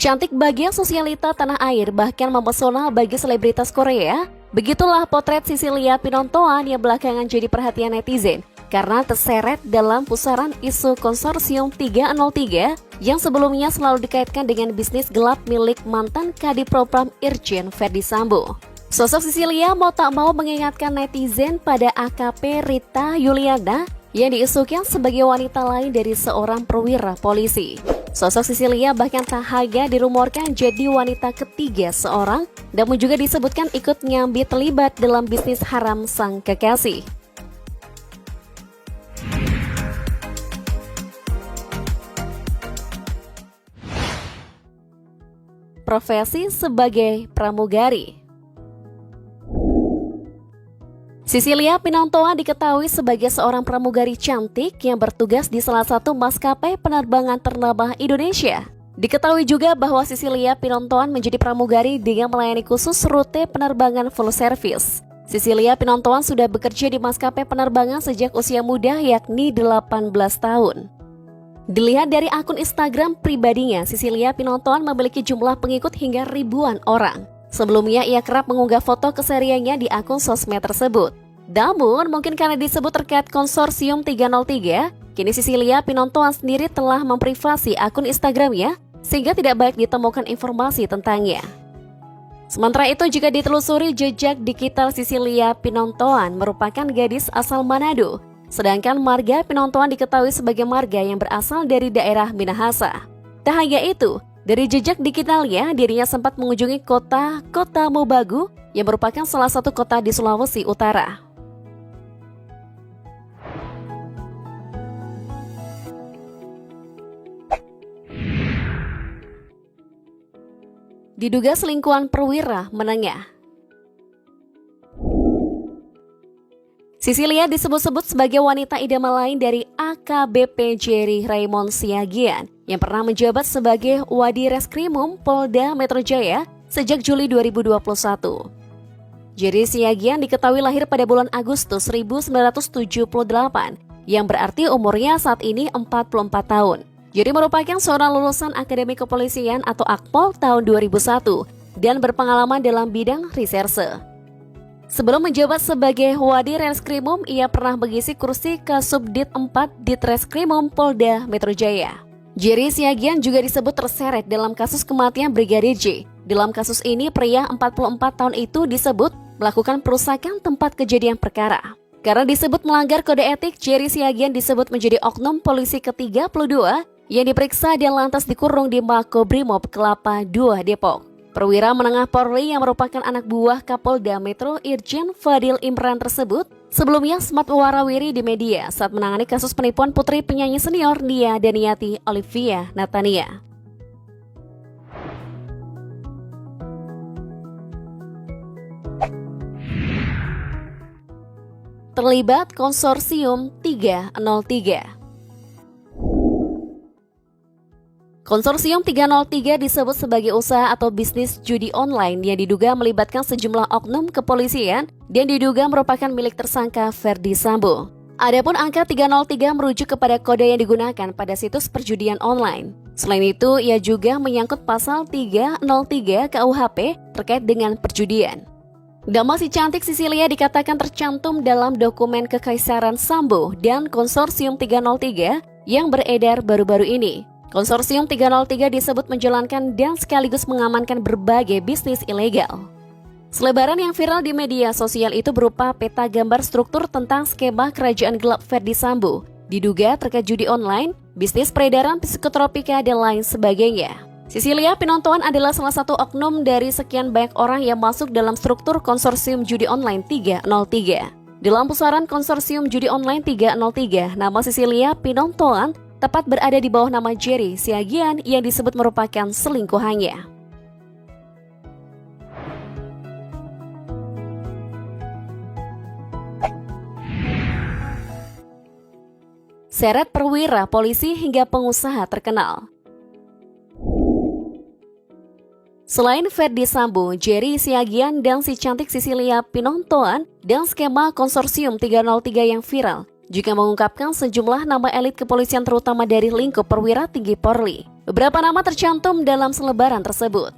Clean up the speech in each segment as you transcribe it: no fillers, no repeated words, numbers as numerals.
Cantik bagi sosialita tanah air bahkan mempesona bagi selebritas Korea. Begitulah potret Sisilia Pinontoan yang belakangan jadi perhatian netizen karena terseret dalam pusaran isu konsorsium 303 yang sebelumnya selalu dikaitkan dengan bisnis gelap milik mantan Kadipropam Irjen Verdi Sambo. Sosok Sisilia mau tak mau mengingatkan netizen pada AKP Rita Yuliana yang diisukan sebagai wanita lain dari seorang perwira polisi. Sosok Sisilia bahkan tak hanya dirumorkan jadi wanita ketiga seorang, namun juga disebutkan ikut nyambi terlibat dalam bisnis haram sang kekasih. Profesi sebagai pramugari. Sisilia Pinontoan diketahui sebagai seorang pramugari cantik yang bertugas di salah satu maskapai penerbangan ternama Indonesia. Diketahui juga bahwa Sisilia Pinontoan menjadi pramugari dengan melayani khusus rute penerbangan full service. Sisilia Pinontoan sudah bekerja di maskapai penerbangan sejak usia muda yakni 18 tahun. Dilihat dari akun Instagram pribadinya, Sisilia Pinontoan memiliki jumlah pengikut hingga ribuan orang. Sebelumnya ia kerap mengunggah foto kesehariannya di akun sosmed tersebut. Namun mungkin karena disebut terkait konsorsium 303, kini Sisilia Pinontoan sendiri telah memprivasi akun Instagramnya sehingga tidak baik ditemukan informasi tentangnya. Sementara itu jika ditelusuri jejak digital Sisilia Pinontoan merupakan gadis asal Manado, sedangkan marga Pinontoan diketahui sebagai marga yang berasal dari daerah Minahasa. Tak hanya itu, dari jejak digitalnya, dirinya sempat mengunjungi kota Mobagu yang merupakan salah satu kota di Sulawesi Utara. Diduga selingkuhan perwira menengah. Sisilia disebut-sebut sebagai wanita idaman lain dari AKBP Jerry Raymond Siagian yang pernah menjabat sebagai Wadi Reskrimum Polda Metro Jaya sejak Juli 2021. Jerry Siagian diketahui lahir pada bulan Agustus 1978 yang berarti umurnya saat ini 44 tahun. Jerry merupakan seorang lulusan Akademi Kepolisian atau Akpol tahun 2001 dan berpengalaman dalam bidang reserse. Sebelum menjabat sebagai Wadi Reskrimum, ia pernah mengisi kursi Kasubdit 4 Ditreskrimum Polda Metro Jaya. Jerry Siagian juga disebut terseret dalam kasus kematian Brigadir J. Dalam kasus ini, pria 44 tahun itu disebut melakukan perusakan tempat kejadian perkara. Karena disebut melanggar kode etik, Jerry Siagian disebut menjadi oknum polisi ke-32 yang diperiksa dan lantas dikurung di Makobrimob Kelapa II Depok. Perwira menengah Polri yang merupakan anak buah Kapolda Metro Irjen Fadil Imran tersebut sebelumnya sempat warawiri di media saat menangani kasus penipuan putri penyanyi senior Nia Daniati Olivia Natania. Terlibat konsorsium 303. Konsorsium 303 disebut sebagai usaha atau bisnis judi online yang diduga melibatkan sejumlah oknum kepolisian dan diduga merupakan milik tersangka Verdi Sambo. Adapun angka 303 merujuk kepada kode yang digunakan pada situs perjudian online. Selain itu, ia juga menyangkut pasal 303 KUHP terkait dengan perjudian. Nama si cantik Sisilia dikatakan tercantum dalam dokumen Kekaisaran Sambo dan Konsorsium 303 yang beredar baru-baru ini. Konsorsium 303 disebut menjalankan dan sekaligus mengamankan berbagai bisnis ilegal. Selebaran yang viral di media sosial itu berupa peta gambar struktur tentang skema kerajaan gelap Verdi Sambo, diduga terkait judi online, bisnis peredaran psikotropika, dan lain sebagainya. Sisilia Pinontoan adalah salah satu oknum dari sekian banyak orang yang masuk dalam struktur konsorsium judi online 303. Dalam pusaran konsorsium judi online 303, nama Sisilia Pinontoan tepat berada di bawah nama Jerry Siagian yang disebut merupakan selingkuhannya. Seret perwira polisi hingga pengusaha terkenal. Selain Verdi Sambo, Jerry Siagian dan si cantik Sisilia Pinontoan dan skema konsorsium 303 yang viral juga mengungkapkan sejumlah nama elit kepolisian terutama dari lingkup perwira tinggi Polri. Beberapa nama tercantum dalam selebaran tersebut.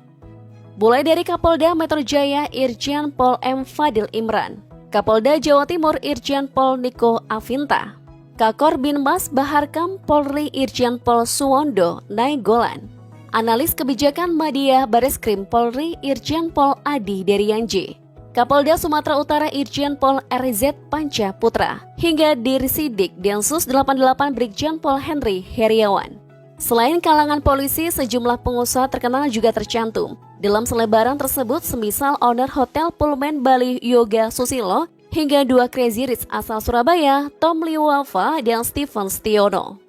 Mulai dari Kapolda Metro Jaya Irjen Pol M. Fadil Imran, Kapolda Jawa Timur Irjen Pol Niko Afinta, Kakor Binmas Baharkam Polri Irjen Pol Suwondo Nainggolan, Analis Kebijakan Media Bareskrim Polri Irjen Pol Adi Deryanji, Kapolda Sumatera Utara Irjen Pol RZ Panca Putra, hingga Dirsidik Densus 88 Brigjen Pol Henry Heriawan. Selain kalangan polisi, sejumlah pengusaha terkenal juga tercantum dalam selebaran tersebut, semisal owner Hotel Pullman Bali Yoga Susilo, hingga 2 Crazy Rich asal Surabaya, Tom Liwalfa dan Steven Stiono.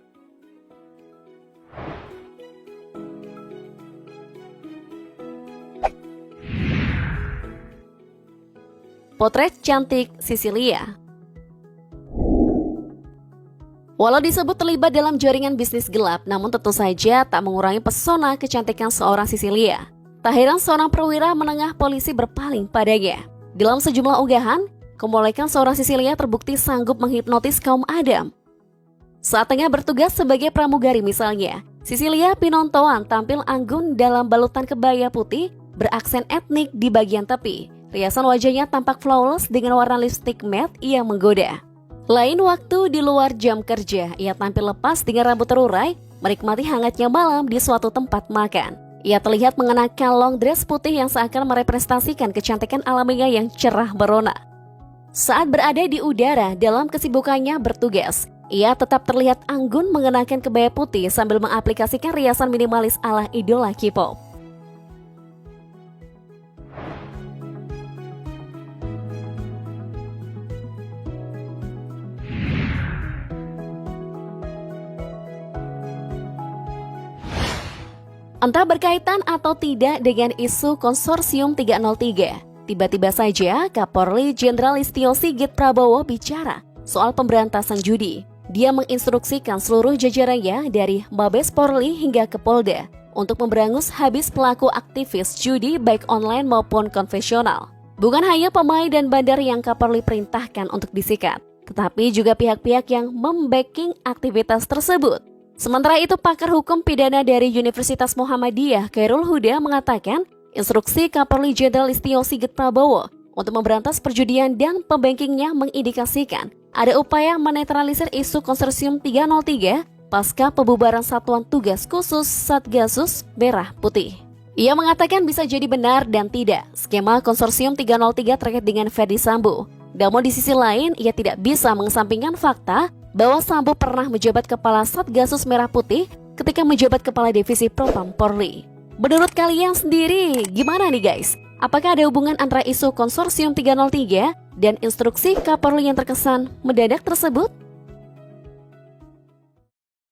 Potret cantik Sisilia. Walau disebut terlibat dalam jaringan bisnis gelap, namun tentu saja tak mengurangi pesona kecantikan seorang Sisilia. Tak heran seorang perwira menengah polisi berpaling padanya. Dalam sejumlah unggahan, kemolekan seorang Sisilia terbukti sanggup menghipnotis kaum Adam. Saat tengah bertugas sebagai pramugari misalnya, Sisilia Pinontoan tampil anggun dalam balutan kebaya putih beraksen etnik di bagian tepi. Riasan wajahnya tampak flawless dengan warna lipstik matte yang menggoda. Lain waktu di luar jam kerja, ia tampil lepas dengan rambut terurai, menikmati hangatnya malam di suatu tempat makan. Ia terlihat mengenakan long dress putih yang seakan merepresentasikan kecantikan alamiah yang cerah berona. Saat berada di udara dalam kesibukannya bertugas, ia tetap terlihat anggun mengenakan kebaya putih sambil mengaplikasikan riasan minimalis ala idola K-pop. Entah berkaitan atau tidak dengan isu Konsorsium 303, tiba-tiba saja Kapolri Jenderal Listio Sigit Prabowo bicara soal pemberantasan judi. Dia menginstruksikan seluruh jajarannya dari Mabes Polri hingga ke Polda untuk memberangus habis pelaku aktivis judi baik online maupun konvensional. Bukan hanya pemain dan bandar yang Kapolri perintahkan untuk disikat, tetapi juga pihak-pihak yang membacking aktivitas tersebut. Sementara itu, pakar hukum pidana dari Universitas Muhammadiyah Khairul Huda mengatakan instruksi Kapolri Jenderal Listio Sigit Prabowo untuk memberantas perjudian dan pembankingnya mengindikasikan ada upaya menetralisir isu Konsorsium 303 pasca pembubaran Satuan Tugas Khusus Satgasus Merah Putih. Ia mengatakan bisa jadi benar dan tidak skema Konsorsium 303 terkait dengan Ferdy Sambo. Namun di sisi lain, ia tidak bisa mengesampingkan fakta bahwa Sambo pernah menjabat Kepala Satgasus Merah Putih ketika menjabat Kepala Divisi Propam Polri. Menurut kalian sendiri, gimana nih guys? Apakah ada hubungan antara isu Konsorsium 303 dan instruksi Kapolri yang terkesan mendadak tersebut?